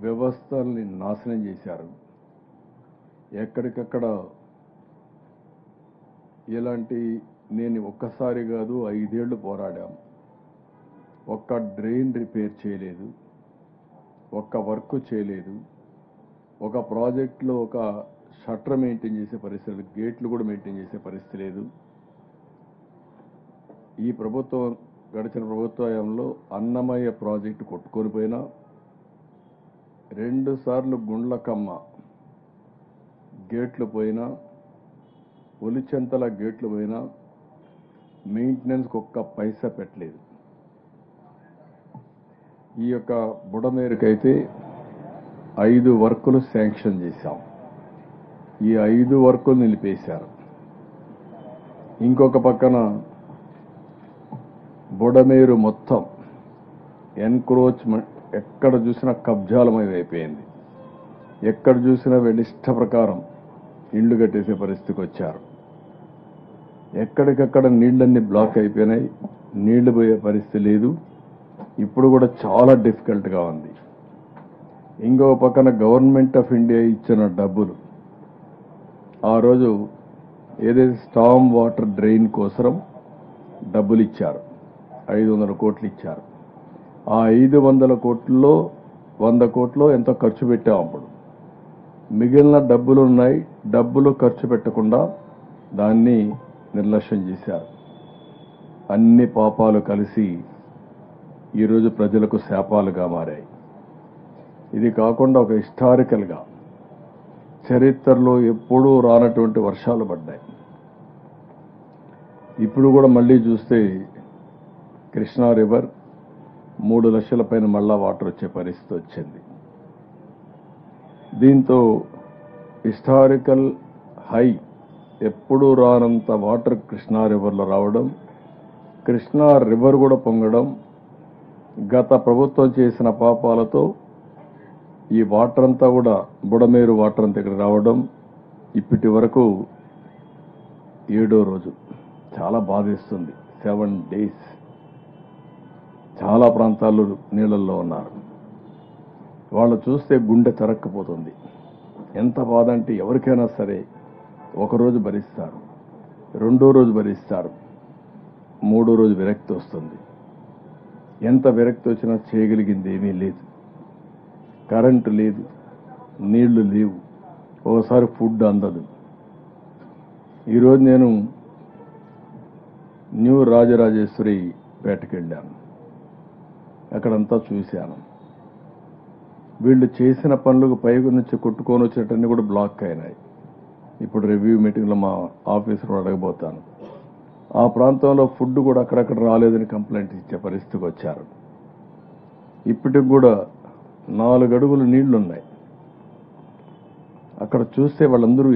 వ్యవస్థల్ని నాశనం చేశారు. ఎక్కడికక్కడ ఇలాంటి నేను ఒక్కసారి కాదు 5 ఏళ్లు పోరాడాం. ఒక్క డ్రైన్ రిపేర్ చేయలేదు, ఒక్క వర్క్ చేయలేదు, ఒక ప్రాజెక్టులో ఒక షట్టర్ మెయింటైన్ చేసే పరిస్థితి లేదు, గేట్లు కూడా మెయింటైన్ చేసే పరిస్థితి లేదు. ఈ ప్రభుత్వం గడిచిన ప్రభుత్వంలో అన్నమయ్య ప్రాజెక్టు కొట్టుకొని పోయినా, 2 సార్లు గుండ్లకమ్మ గేట్లు పోయినా, ఒలిచెంతల గేట్లు పోయినా మెయింటెనెన్స్కి ఒక్క పైసా పెట్టలేదు. ఈ యొక్క బుడమేరుకైతే 5 వర్కులు శాంక్షన్ చేశాం. ఈ 5 వర్కులు నిలిపేశారు. ఇంకొక పక్కన బుడమేరు మొత్తం ఎన్క్రోచ్మెంట్, ఎక్కడ చూసినా కబ్జాలమయం అయిపోయింది. ఎక్కడ చూసినా వీళ్ళ ఇష్ట ప్రకారం ఇళ్లు కట్టేసే పరిస్థితికి వచ్చారు. ఎక్కడికక్కడ నీళ్ళన్నీ బ్లాక్ అయిపోయినాయి, నీళ్లు పోయే పరిస్థితి లేదు. ఇప్పుడు కూడా చాలా డిఫికల్ట్గా ఉంది. ఇంకో పక్కన గవర్నమెంట్ ఆఫ్ ఇండియా ఇచ్చిన డబ్బులు, ఆ రోజు ఏదైతే స్టామ్ వాటర్ డ్రైన్ కోసం డబ్బులు ఇచ్చారు, 500 కోట్లు ఇచ్చారు. ఆ 500 కోట్లలో 100 కోట్లు ఎంతో ఖర్చు పెట్టాం. అప్పుడు మిగిలిన డబ్బులు ఉన్నాయి, డబ్బులు ఖర్చు పెట్టకుండా దాన్ని నిర్లక్ష్యం చేశారు. అన్ని పాపాలు కలిసి ఈరోజు ప్రజలకు శాపాలుగా మారాయి. ఇది కాకుండా ఒక హిస్టారికల్గా చరిత్రలో ఎప్పుడూ రానటువంటి వర్షాలు పడ్డాయి. ఇప్పుడు కూడా మళ్ళీ చూస్తే కృష్ణా రివర్ 3 లక్షల పైన మళ్ళా వాటర్ వచ్చే పరిస్థితి వచ్చింది. దీంతో హిస్టారికల్ హై, ఎప్పుడూ రానంత వాటర్ కృష్ణా రివర్లో రావడం, కృష్ణా రివర్ కూడా పొంగడం, గత ప్రభుత్వం చేసిన పాపాలతో ఈ వాటర్ అంతా కూడా బుడమేరు వాటర్ అంతా ఇక్కడ రావడం ఇప్పటి వరకు 7వ రోజు. చాలా బాధేస్తుంది. 7 days చాలా ప్రాంతాల్లో నీళ్ళల్లో ఉన్నారు. వాళ్ళు చూస్తే గుండె తరక్కపోతుంది. ఎంత బాధ అంటే ఎవరికైనా సరే ఒకరోజు భరిస్తారు, 2వ రోజు భరిస్తారు, 3వ రోజు విరక్తి వస్తుంది. ఎంత విరక్తి వచ్చినా చేయగలిగింది ఏమీ లేదు. కరెంటు లేదు, నీళ్లు లేవు, ఒకసారి ఫుడ్ అందదు. ఈరోజు నేను న్యూ రాజరాజేశ్వరి పేటకి వెళ్ళాను. అక్కడంతా చూశాను. వీళ్ళు చేసిన పనులకు పైకి నుంచి కొట్టుకొని వచ్చేటన్నీ కూడా బ్లాక్ అయినాయి. ఇప్పుడు రివ్యూ మీటింగ్లో మా ఆఫీసర్ అడగబోతాను. ఆ ప్రాంతంలో ఫుడ్ కూడా అక్కడక్కడ రాలేదని కంప్లైంట్ ఇచ్చే పరిస్థితికి వచ్చారు. ఇప్పటికి కూడా 4 అడుగులు నీళ్లున్నాయి. అక్కడ చూస్తే వాళ్ళందరూ